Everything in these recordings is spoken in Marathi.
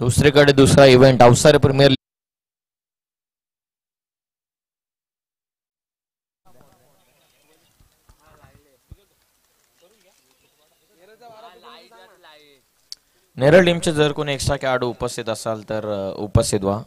दुसरीकडे दुसरा इव्हेंट अवसारी प्रीमियर नेरळ टीमचे जर कोणी एक्स्ट्रा खेळाडू उपस्थित असाल तर उपस्थित व्हा.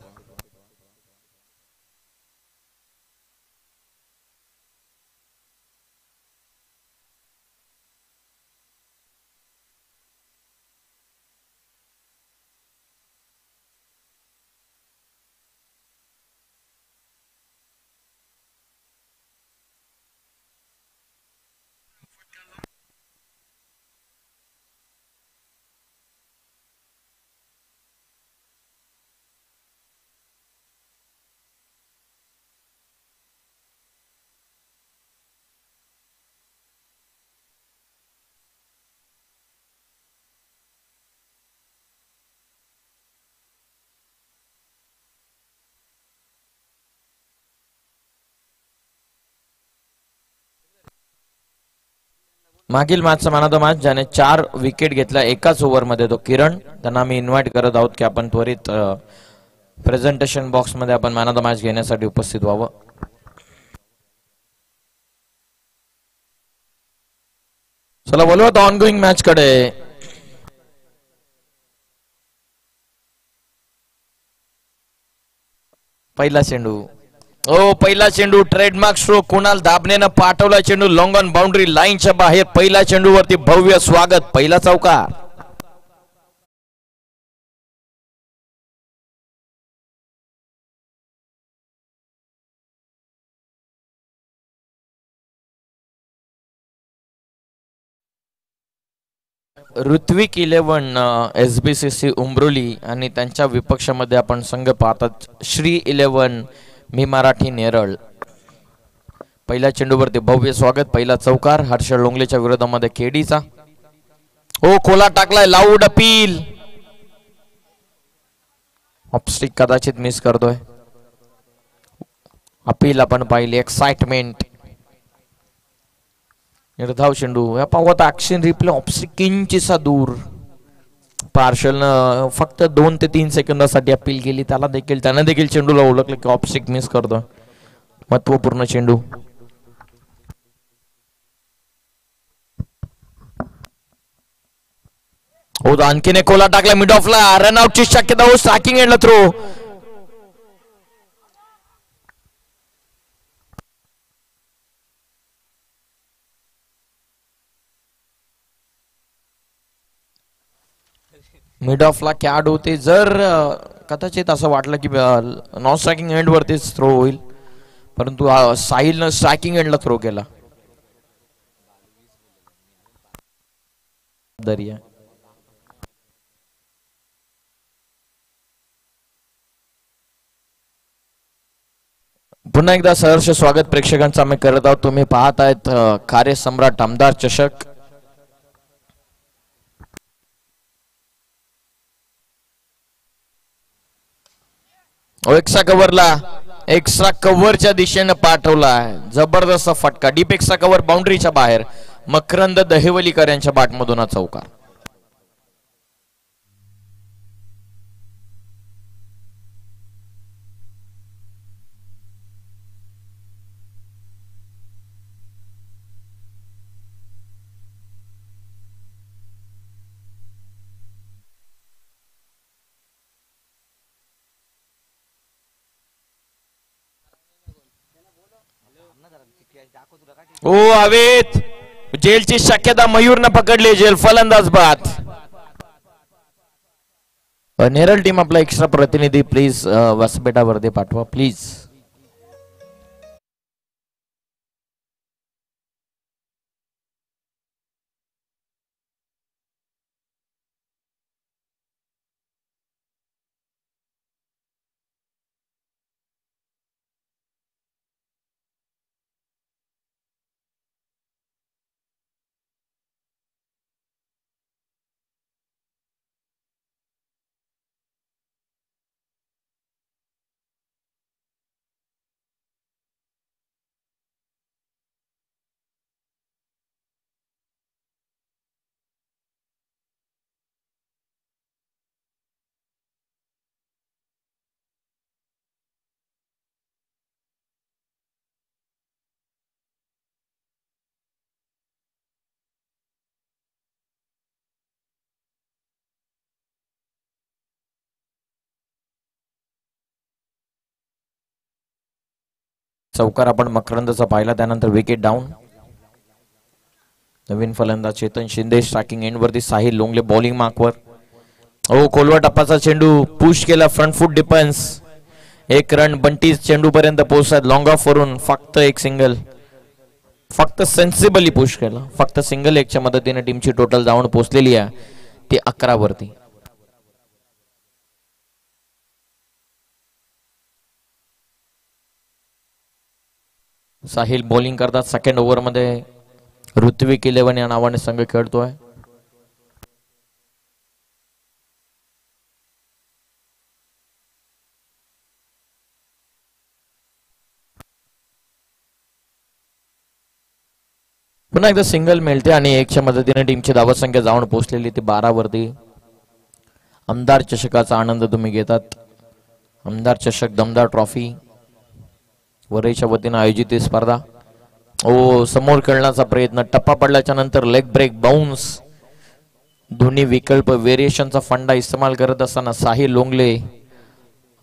मागील मॅचचा मॅन ऑफ द मॅच ज्याने 4 विकेट घेतल्या एकाच ओव्हरमध्ये तो किरण. त्यांना मी इन्व्हाइट करत आहोत की आपण त्वरित प्रेझेंटेशन बॉक्स मध्ये आपण मॅन ऑफ द मॅच घेण्यासाठी उपस्थित व्हावं. चला बोलू आता ऑनगोईंग मॅच कडे. पहिला चेंडू. ओ पहिला चेंडू ट्रेडमार्क स्ट्रोक कुणाल दाबनेनं पाठवला चेंडू लॉंग ऑन बाउंड्री लाईनच्या बाहेर. पहिला चेंडू वरती भव्य स्वागत. पहिला चौकार. ऋत्विक 11 SBCC उमरोली आणि त्यांच्या विपक्षामध्ये आपण संघ पाहतात श्री 11 मी मराठी नेरळ. पहिल्या चेंडूवरती भव्य स्वागत. पहिला चौकार हर्षल लोंगलेच्या विरोधामध्ये केडीचा. ओ खोला टाकलाय लाऊड अपील. ऑफस्टिक कदाचित मिस करतोय. अपील आपण पाहिली. एक्साइटमेंट. निर्धाव चेंडू या पावत ऍक्शन रिप्ले ऑफस्टिक इंचीचा दूर. पार्शलनं फक्त 2 ते 3 सेकंदासाठी अपील केली. त्यानं देखील चेंडूला ओळखलं की ऑफस्टिक मिस करतोय. महत्वपूर्ण चेंडू. हो आणखीन एक खोला टाकला मिड ऑफला. रनआउटची शक्यता हो. स्ट्रायकिंग एंडला थ्रो. मिड ऑफला कॅड होते. जर कदाचित असं वाटलं की नॉन स्ट्रायकिंग एंड वरतीच थ्रो होईल परंतु साहिलनं स्ट्रायकिंग एंडला थ्रो केला. दरिया पुन्हा एकदा सहर्ष स्वागत प्रेक्षकांचं आम्ही करत आहोत. तुम्ही पाहत आहेत कार्यसम्राट आमदार चषक. एक्स्ट्रा कव्हरच्या दिशेने पाठवला. जबरदस्त फटका. डीप एक्स्ट्रा कव्हर बाउंड्रीच्या बाहेर. मकरंद दहिवलीकर यांच्या बॅटमधून हा चौकार. ओ हवेत जेलची शक्यता. मयूरनं पकडली जेल. फलंदाज बाद. नेरळ टीम आपला एक्स्ट्रा प्रतिनिधी प्लीज व्यासपीठावरती पाठवा प्लीज. चौकार आपण मकरंदचा पाहिला, त्यानंतर विकेट डाऊन. नवीन फलंदाज चेतन शिंदे स्ट्रायकिंग एंड वरती. साहिल लोंगले बॉलिंग मार्कवर. ओ कोलवा टप्पाचा चेंडू पुश केला, फ्रंट फूट डिफेन्स. एक रन. बंटी चेंडू पर्यंत पोहोचतात लॉंग ऑफ वरून. फक्त एक सिंगल, फक्त सेन्सिबली पुश केला. फक्त सिंगल एकच्या मदतीने टीमची टोटल जाऊन पोहोचलेली आहे ती 11 वरती. साहिल बॉलिंग करतात. सेकंड ओव्हर मध्ये ऋत्विक 11 या नावाने संघ खेळतोय. पुन्हा एकदा सिंगल मिळते आणि एकच्या मदतीने टीमची धावत संख्या जाऊन पोहोचलेली ती 12 वरती. आमदार चषकाचा आनंद तुम्ही घेतात. आमदार चषक दमदार ट्रॉफी वरईच्या वतीनं आयोजित ही स्पर्धा. ओ समोर खेळण्याचा प्रयत्न, टप्पा पडल्याच्या नंतर लेग ब्रेक, बाउन्स, दोन्ही विकल्प व्हेरिएशनचा फंडा इस्तेमाल करत असताना साहिल लोंगले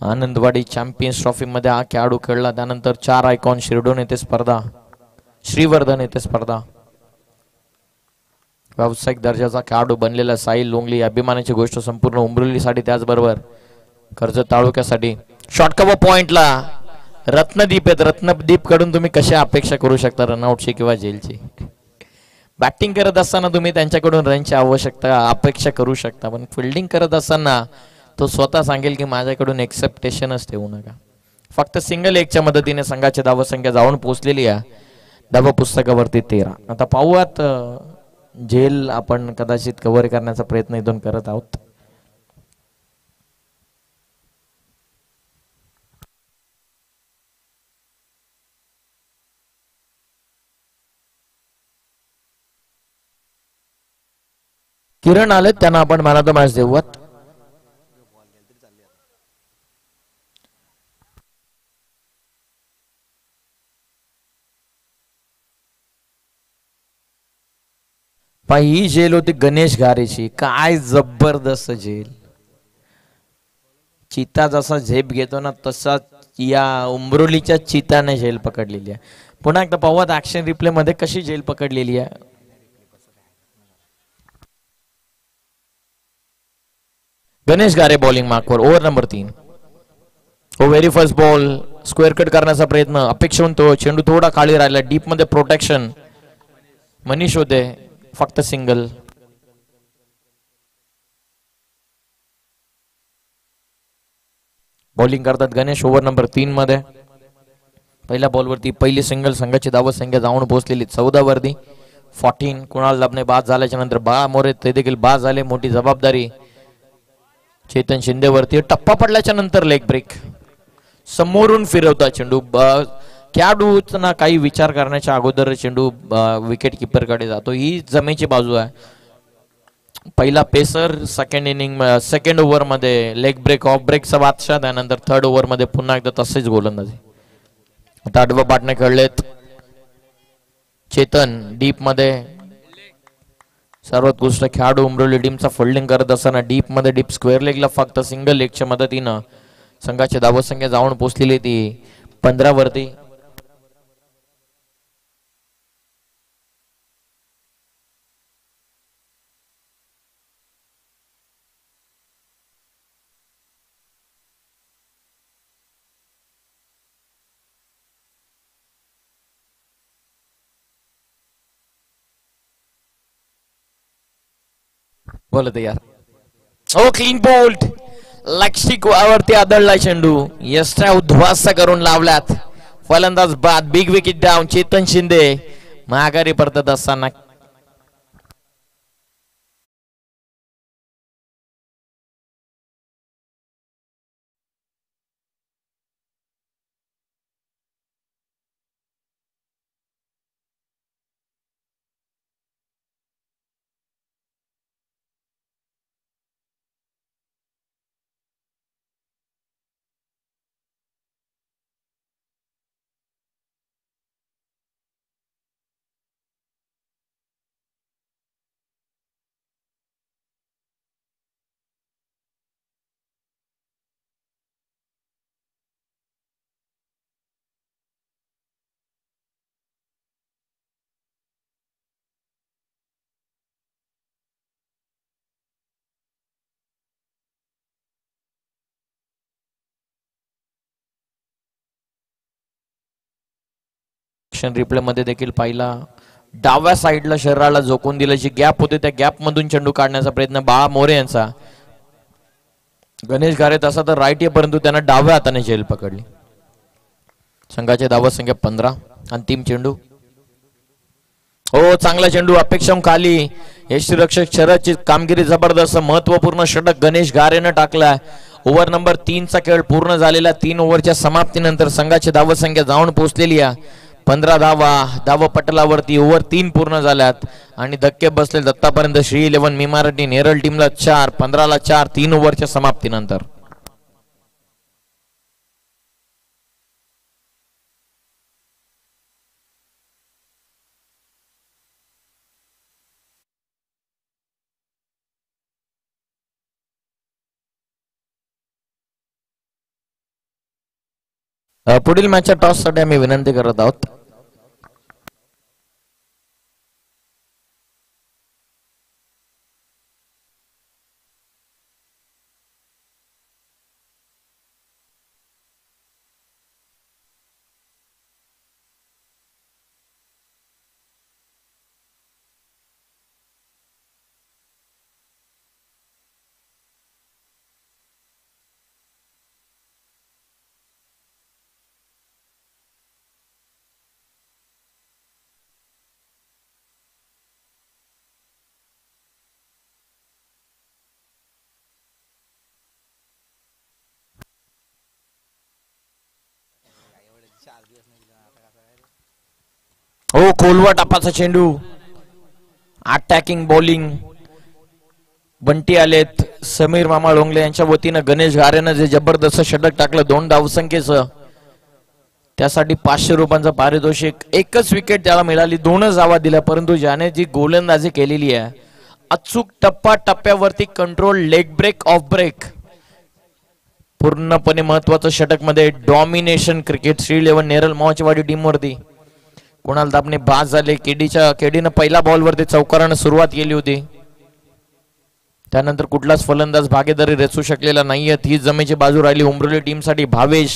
आनंदवाडी चॅम्पियन्स ट्रॉफी मध्ये हा खेळाडू खेळला. त्यानंतर 4 आयकॉन शिरडोन येथे स्पर्धा, श्रीवर्धन येथे स्पर्धा. व्यावसायिक दर्जाचा खेळाडू बनलेला साहिल लोंगले अभिमानाची गोष्ट संपूर्ण उमरलीसाठी, त्याचबरोबर कर्जत तालुक्यासाठी. शॉर्ट कव्हर पॉइंटला रत्नदीप आहेत. रत्नदीप कडून तुम्ही कशा अपेक्षा करू शकता रनआउटची किंवा जेलची? बॅटिंग करत असताना तुम्ही त्यांच्याकडून रनची आवश्यकता अपेक्षा करू शकता, पण फिल्डिंग करत असताना तो स्वतः सांगेल की माझ्याकडून एक्सेप्टेशनच ठेवू नका. फक्त सिंगल एकच्या मदतीने संघाची धावसंख्या जाऊन पोहोचलेली आहे धावा पुस्तकावरती 13. आता पाहूयात झेल आपण कदाचित कव्हर करण्याचा प्रयत्न इथून करत आहोत. किरण आले, त्यांना आपण मॅन ऑफ द मॅच देऊयात. ही झेल होती गणेश घारेची. काय जबरदस्त झेल. चिता जसा झेप घेतो ना तसा या उमरोलीच्या चिताने झेल पकडलेली आहे. पुन्हा एकदा पाहूयात ऍक्शन रिप्ले मध्ये कशी झेल पकडलेली आहे. गणेश घारे बॉलिंग मार्कवर. Over number 3. Oh very first ball. Square cut करण्याचा प्रयत्न अपेक्षा तो चेंडू थोडा खाली राहिला. डीप मध्ये प्रोटेक्शन मनीष होते. फक्त सिंगल. बॉलिंग करतात गणेश ओव्हर नंबर 3 मध्ये. पहिल्या बॉलवरती पहिली सिंगल. संघाची धावत संख्या जाऊन पोहोचलेली 14 वरती. 14. कुणाल लबने बाद झाल्याच्या नंतर बाळा मोरे ते देखील बाद झाले. मोठी जबाबदारी चेतन शिंदे वरती. टप्पा पडल्याच्या नंतर लेग ब्रेक, समोरून फिरवता चेंडू. खेळाडूंना काही विचार करण्याच्या अगोदर चेंडू विकेट किपर कडे जातो. ही जमेची बाजू आहे. पहिला pacer second inning second over मध्ये लेग ब्रेक ऑफ ब्रेकचा बादशाह. त्यानंतर थर्ड ओव्हर मध्ये पुन्हा एकदा तसेच गोलंदाजी. आता आडवा बाटणे खेळलेत. चेतन डीप मध्ये सर्वोत्कृष्ट खेळाडू उमरोली टीमचा फिल्डिंग करत असताना डीप मध्ये डीप स्क्वेअर लेगला फक्त सिंगल लेगच्या मदतीनं संघाची धावत संख्या जाऊन पोहोचलेली ती 15 वरती. बोलत यार. ओ क्लीन बोल्ट. लक्षिक वरती आदळला चेंडू. यष्टा उद्ध्वस्त करून लावल्यात. फलंदाज बाद. Big wicket down. Chetan Shinde माघारी परतत असताना रिप्ले मध्ये देखील पाहिला, डाव्या साईडला शरीराला झोकून दिलं, जी गॅप होते त्या गॅप मधून चेंडू काढण्याचा प्रयत्न बाळा मोरे यांचा. गणेश घारे तसा तर राईट आहे, परंतु त्यांना डाव्या हाताने झेल पकडली. संघाची धावत संख्या 15. अंतिम चेंडू. हो, चांगला चेंडू अपेक्षा खाली. यष्टीरक्षक शरदची कामगिरी जबरदस्त. महत्वपूर्ण षटक गणेश घारेनं टाकलाय. ओव्हर नंबर 3 चा खेळ पूर्ण झालेला. 3 ओव्हरच्या समाप्तीनंतर संघाची धावत संख्या जाऊन पोहोचलेली आहे 15 धावा. धाव पटलावरती ओव्हर 3 पूर्ण झाल्यात आणि धक्के बसले दत्तापर्यंत श्री 11 मी मराठी नेरळ टीमला 4. 15ला 4 3 ओव्हरच्या समाप्तीनंतर. पुढील मॅचच्या टॉस साठी आम्ही विनंती करत आहोत. हो, खोलवा टापाचा चेंडू. Attacking bowling. बंटी आलेत. समीर मामा लोंगले यांच्या वतीनं गणेश घारेनं जे जबरदस्त षटक टाकलं 2 धावसंख्येचं, त्यासाठी 500 रुपयांचं पारितोषिक. एकच विकेट त्याला मिळाली, 2च धावा दिल्या, परंतु ज्याने जी गोलंदाजी केलेली आहे, अचूक टप्पा टप्प्यावरती control, leg break, off break, पूर्णपणे महत्वाचं षटक मध्ये domination cricket Shri 11 Neral Mohachwadi team वरती. कुणाल दाबने बाद झाले. केडीनं पहिल्या बॉलवरती चौकारानं सुरुवात केली होती, त्यानंतर कुठलाच फलंदाज भागीदारी रचू शकलेला नाहीये. ही जमेची बाजू राहिली उमरोली टीम साठी. भावेश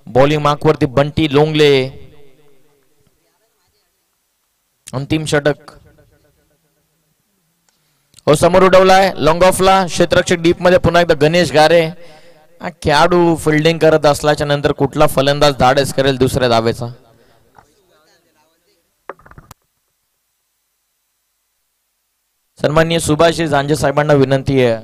बॉलिंग मार्कवरती, बंटी लोंगले. अंतिम षटक. हो, समोर उडवलाय लॉंग ऑफला. क्षेत्ररक्षक डीप मध्ये पुन्हा एकदा गणेश घारे. खेळाडू फिल्डिंग करत असल्याच्या नंतर कुठला फलंदाज धाडस करेल दुसऱ्या धावेचा. सन्माननीय सुभाषजी झांजे साहेबांना विनंती आहे,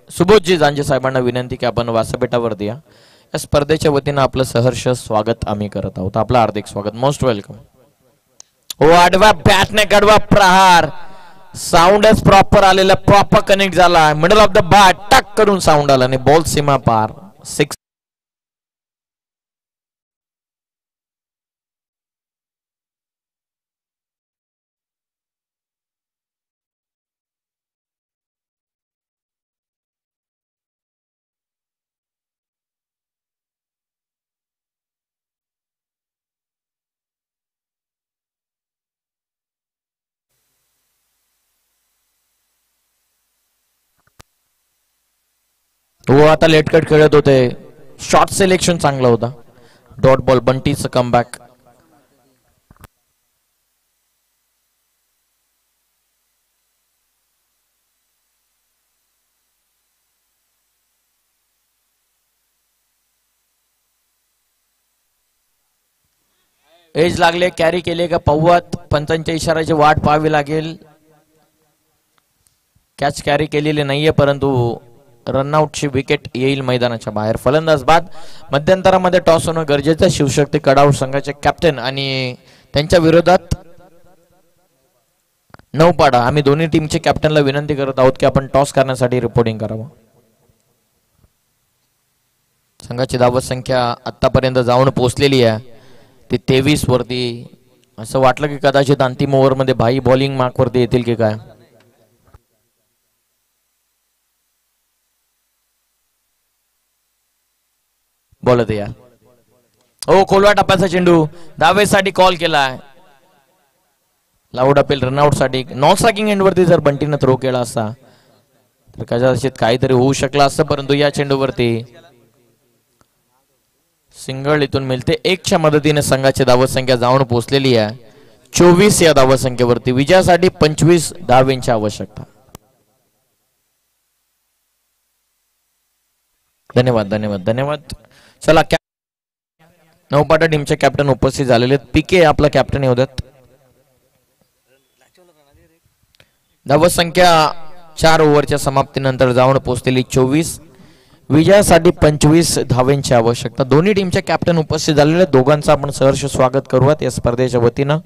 सुबोधजी झांजे साहेबांना विनंती की आपण व्यासपीठावरती या. या स्पर्धेच्या वतीनं आपलं सहर्ष स्वागत आम्ही करत आहोत. आपलं हार्दिक स्वागत, मोस्ट वेलकम. हो, आडवा बॅटने कडवा प्रहार. साऊंडच प्रॉपर आलेला, प्रॉपर कनेक्ट झाला. मिडल ऑफ द बॅट टक करून साऊंड आला आणि बॉल सीमा पार. 6. हो, आता लेट कट खेळत होते. शॉर्ट सिलेक्शन चांगला होता. Dot ball. बंटीचं कमबॅक. एज लागले, कॅरी केले का पवत. पंचांच्या इशाऱ्याची वाट पाहावी लागेल. कॅच कॅरी केलेली नाहीये, परंतु रनआउटची विकेट येईल मैदानाच्या बाहेर. फलंदाज बाद. मध्यंतरामध्ये टॉस होणं गरजेचं. शिवशक्ती कडाव संघाचे कॅप्टन आणि त्यांच्या विरोधात नौपाडा, आम्ही दोन्ही टीमचे कॅप्टनला विनंती करत आहोत की आपण टॉस करण्यासाठी रिपोर्टिंग करावं. संघाची धावत संख्या आतापर्यंत जाऊन पोहोचलेली आहे ती 23 वरती. असं वाटलं की कदाचित अंतिम ओव्हर मध्ये भाई बॉलिंग मार्क वरती येतील की काय. बोलत या. हो, खोलवा टप्प्याचा चेंडू. धावेसाठी कॉल केलाय. लाऊड अपील रनआउट साठी. नॉन स्ट्रायकिंग एंड वरती जर बंटीनं थ्रो केला असता तर कदाचित काहीतरी होऊ शकला असतं, परंतु या चेंडूवरती सिंगल इथून मिळते. 1च्या मदतीने संघाची धावसंख्या जाऊन पोहोचलेली आहे 24 या धावसंख्येवरती. विजयासाठी 25 धावांची आवश्यकता. धन्यवाद धन्यवाद धन्यवाद. चला नौपाटा टीमचे कॅप्टन उपस्थित झालेले आहेत. पीके आपला कॅप्टन येऊ द्यात. धावसंख्या 4 ओव्हरच्या समाप्तीनंतर जाऊन पोहोचलेली 24. विजयासाठी 25 धावांची आवश्यकता. दोन्ही टीमचे कॅप्टन उपस्थित झालेले आहेत. दोघांचं आपण सहर्ष स्वागत करूयात या स्पर्धेच्या वतीनं.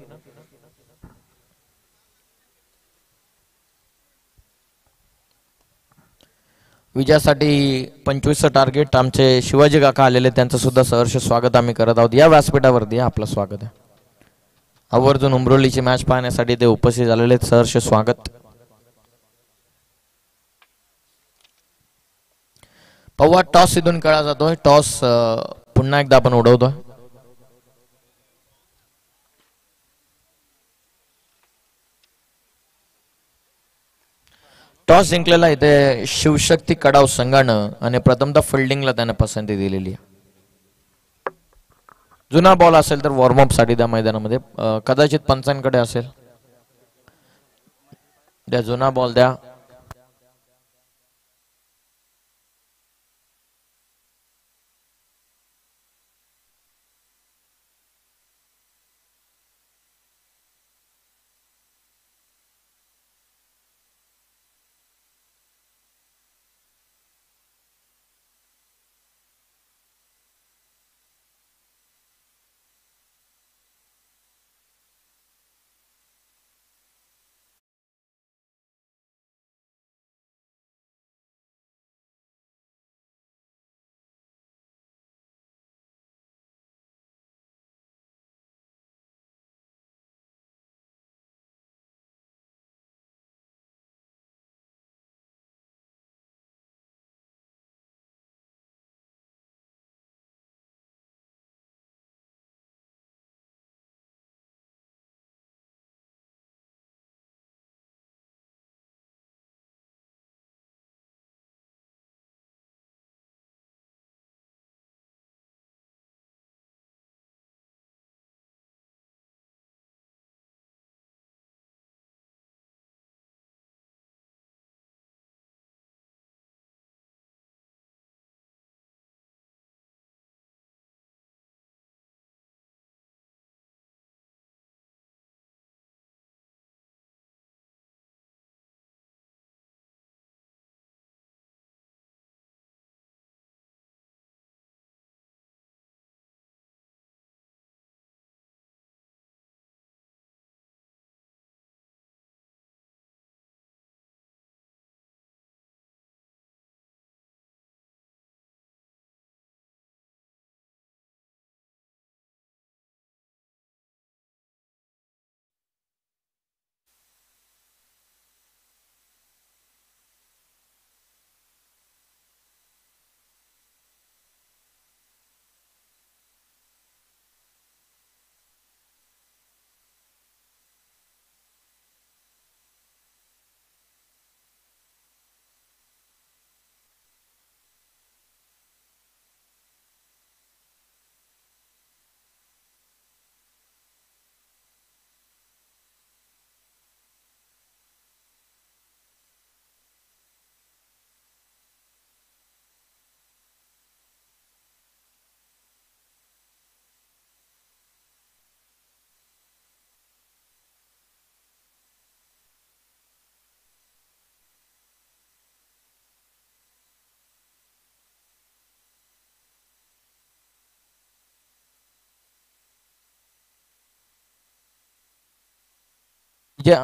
विजयासाठी 25चं टार्गेट आमचे शिवाजी काका आलेले, त्यांचं सुद्धा सहर्ष स्वागत आम्ही करत आहोत. या व्यासपीठावरती आपलं स्वागत आहे. आवर्जून उमरोलीची मॅच पाहण्यासाठी ते उपस्थित झालेले आहेत. सहर्ष स्वागत. पव्वा टॉस इथून खेळला जातोय. टॉस पुन्हा एकदा आपण उडवतोय. टॉस जिंकलेला इथे शिवशक्ती कडाव संघानं आणि प्रथमतः फिल्डिंगला त्याने पसंती दिलेली आहे. जुना बॉल असेल तर वॉर्मअप साठी त्या मैदानामध्ये कदाचित पंचांकडे असेल. द्या जुना बॉल द्या.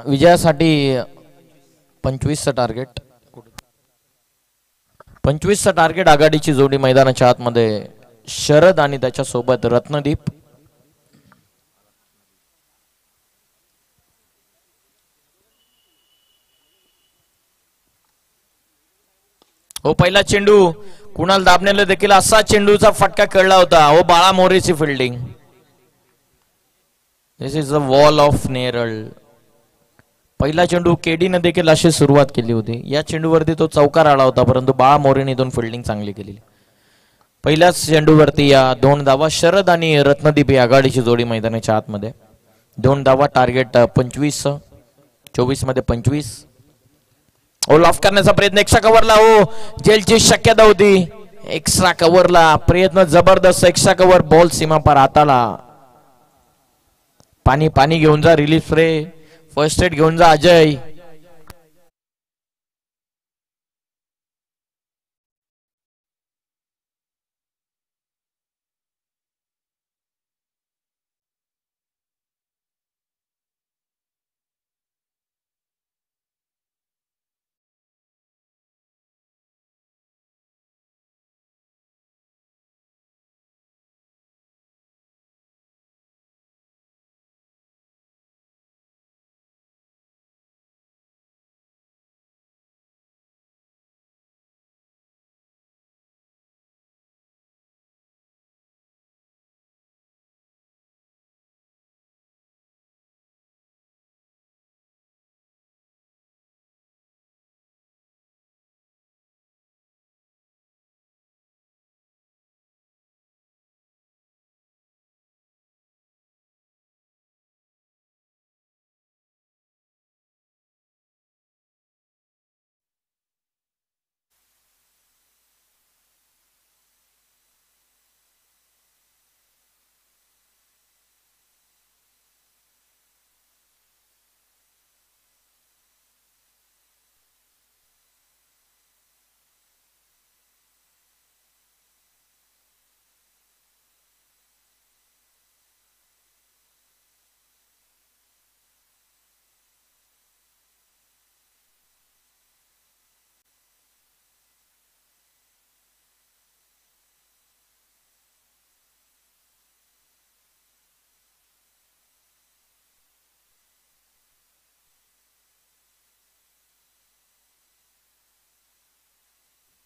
विजयासाठी 25चं टार्गेट. 25चं टार्गेट. आघाडीची जोडी मैदानाच्या आतमध्ये शरद आणि त्याच्या सोबत रत्नदीप. हो पहिला चेंडू कुणाल दाबनेला देखील असा चेंडूचा फटका खेळला होता. हो बाळा मोरेची fielding. This is the wall of Neral. पहिला चेंडू केडीने देखील अशी सुरुवात केली होती. या चेंडूवरती तो चौकार आला होता, परंतु बाळा मोरेने इथून फिल्डिंग चांगली केली. पहिल्याच चेंडूवरती या दोन धावा. शरद आणि रत्नदीप ही आघाडीची जोडी मैदानाच्या आतमध्ये. दोन धावा. टार्गेट 25. 24 मध्ये 25. ऑल ऑफ करण्याचा प्रयत्न. एक्स्ट्रा कव्हरला हो, जेलची शक्यता होती. एक्स्ट्रा कव्हरला प्रयत्न जबरदस्त. Extra cover. बॉल सीमा पार हाताला. पाणी पाणी घेऊन जा. रिलीफ स्प्रे, फर्स्ट एड घेऊन जा अजय.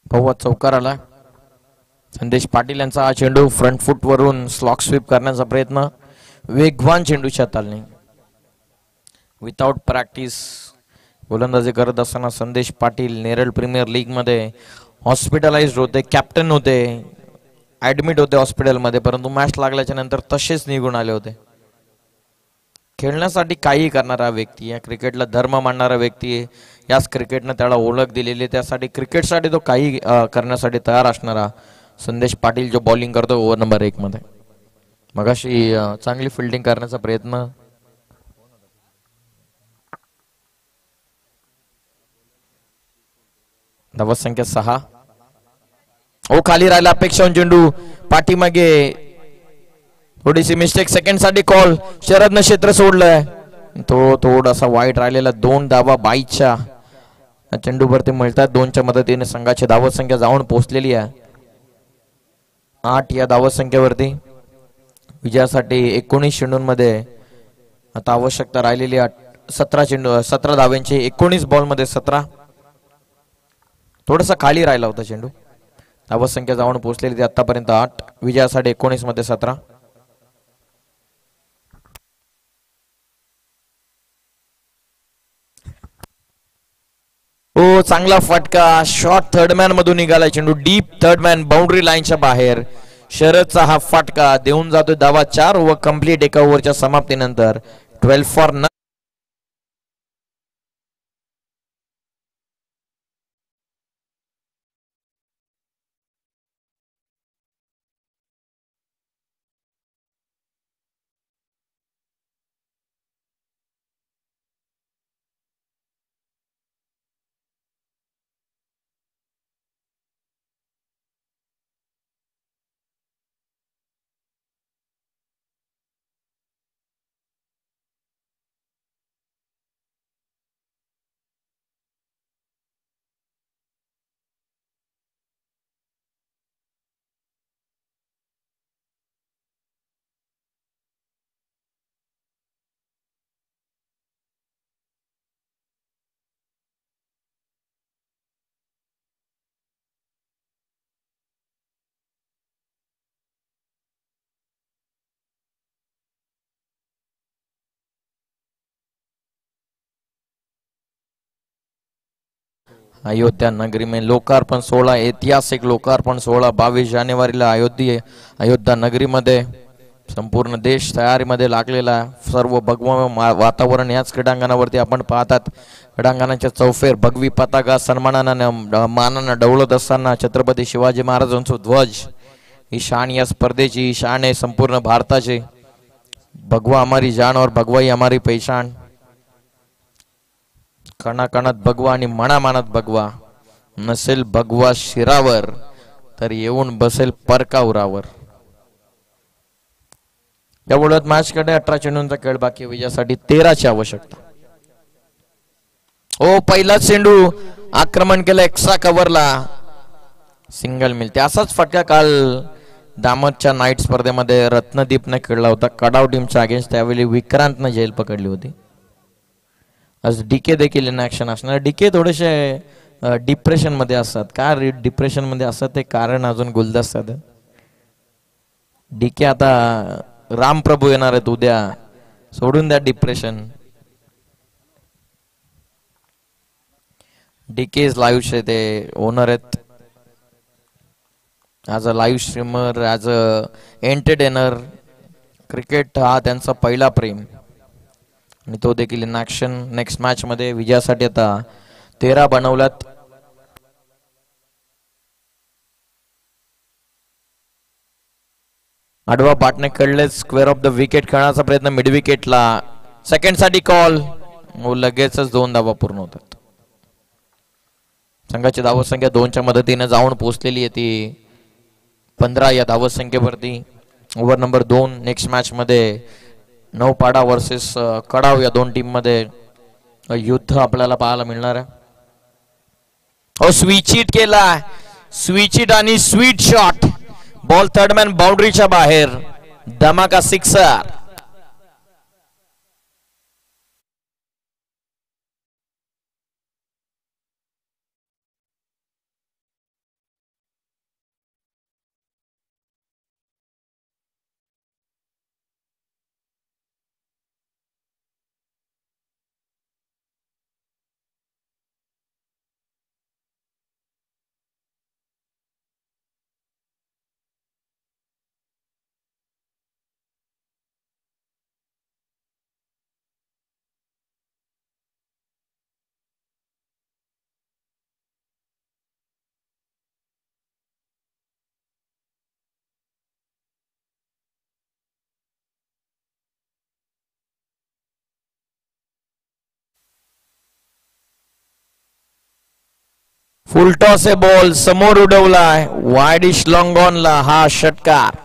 भव्या चौकार आला. संदेश पाटील यांचा हा चेंडू फ्रंट फूट वरून स्लॉक स्वीप करण्याचा प्रयत्न. वेगवान चेंडूच्या तालने. विदाउट प्रॅक्टिस गोलंदाजी करत असताना संदेश पाटील नेरळ प्रीमियर लीग मध्ये हॉस्पिटलाइज्ड होते. कॅप्टन होते. ऍडमिट होते हॉस्पिटलमध्ये. परंतु मॅच लागल्याच्या नंतर तसेच निघून आले होते. खेळण्यासाठी काही करणारा व्यक्ती, या क्रिकेटला धर्म मानणारा व्यक्ती आहे. याच क्रिकेटनं त्याला ओळख दिलेली. त्यासाठी क्रिकेटसाठी तो काही करण्यासाठी तयार असणारा संदेश पाटील जो बॉलिंग करतो ओव्हर नंबर 1 मध्ये. मगाशी चांगली फिल्डिंग करण्याचा प्रयत्न. धावत संख्या 6. ओ खाली राहिला. अपेक्षा चेंडू पाठीमागे. थोडीशी मिस्टेक. सेकंड साठी कॉल. शरदनं क्षेत्र सोडलंय. तो थोडासा वाईट राहिलेला. 2 धावा 22च्या चेंडूवरती मिळतात. 2च्या मदतीने संघाची धावत संख्या जाऊन पोहोचलेली आहे 8. या धावत संख्येवरती विजयासाठी 19 चेंडूंमध्ये आता आवश्यकता राहिलेली 17 धाव्यांची. 19 बॉल मध्ये 17. थोडासा खाली राहिला होता चेंडू. धावत संख्या जाऊन पोहोचलेली ती आतापर्यंत 8. विजयासाठी 19 मध्ये 17. हो चांगला फटका. शॉर्ट थर्ड मॅन मधून निघाला चेंडू. डीप थर्ड मॅन बाउंड्री लाईनच्या बाहेर. शरदचा हा फटका देऊन जातोय धावा 4 ओव्हर कंप्लीट. एका ओव्हरच्या समाप्तीनंतर 12 फॉर 9. अयोध्या नगरी में लोकार्पण सोहळा, ऐतिहासिक लोकार्पण सोहळा 22 जानेवारीला अयोध्या नगरीमध्ये संपूर्ण देश तयारीमध्ये लागलेला आहे. सर्व भगवा वातावरण याच क्रीडांगणावरती आपण पाहतात. क्रीडांगणाच्या चौफेर भगवी पताका सन्मानानं मानानं डवलत असताना छत्रपती शिवाजी महाराजांचा ध्वज ही शान या स्पर्धेची, ही शान आहे संपूर्ण भारताची. भगवा हमारी जान और भगवा ही हमारी पहचान. कणाकणात भगवा आणि मनामानात भगवा. नसेल भगवा शिरावर तर येऊन बसेल परका उरावर. या बोलत मॅच कडे 18 चेंडूंचा खेळ बाकी. विजयासाठी 13ची आवश्यकता. ओ पहिला चेंडू आक्रमण केलं एक्स्ट्रा कव्हरला, सिंगल मिळते. असाच फटका काल दामतच्या नाईट स्पर्धेमध्ये रत्नदीपने खेळला होता कडाव टीमच्या अगेन्स्ट. त्यावेळी विक्रांतनं झेल पकडली होती. आज डीके देखील इन ऍक्शन असणार. डीके थोडेसे डिप्रेशन मध्ये असतात. का डिप्रेशन मध्ये असतात ते कारण अजून गुलदस्तात. डीके आता रामप्रभू येणार आहेत उद्या, सोडून द्या डिप्रेशन. डीके लाईव्ह ते ओनर आहेत. As a live streamer, as a entertainer, cricket हा त्यांचा पहिला प्रेम आणि तो देखील इन ऍक्शन. नेक्स्ट मॅच मध्ये विजयासाठी आता 13 बनवल्यात. आडवा पाटने खेळले. स्क्वेअर ऑफ द विकेट खेळण्याचा प्रयत्न मिड विकेटला. सेकंड साठी कॉल. लगेचच 2 धावा पूर्ण होतात. संघाची धावसंख्या 2च्या मदतीने जाऊन पोहोचलेली आहे ती 15 या धावसंख्येवरती. ओव्हर नंबर 2 नेक्स्ट मॅच मध्ये नौपाडा वर्सेस कडाव या दोन टीम मध्ये युद्ध आपल्याला पाहायला मिळणार आहे. स्विच हिट केला. स्विच हिट आणि स्वीट शॉट. बॉल थर्डमॅन बाउंड्रीच्या बाहेर. धमाका सिक्सर. फुल टॉस आहे. बॉल समोर उडवलाय. वाईडिश लॉंग ऑनला हा षटकार.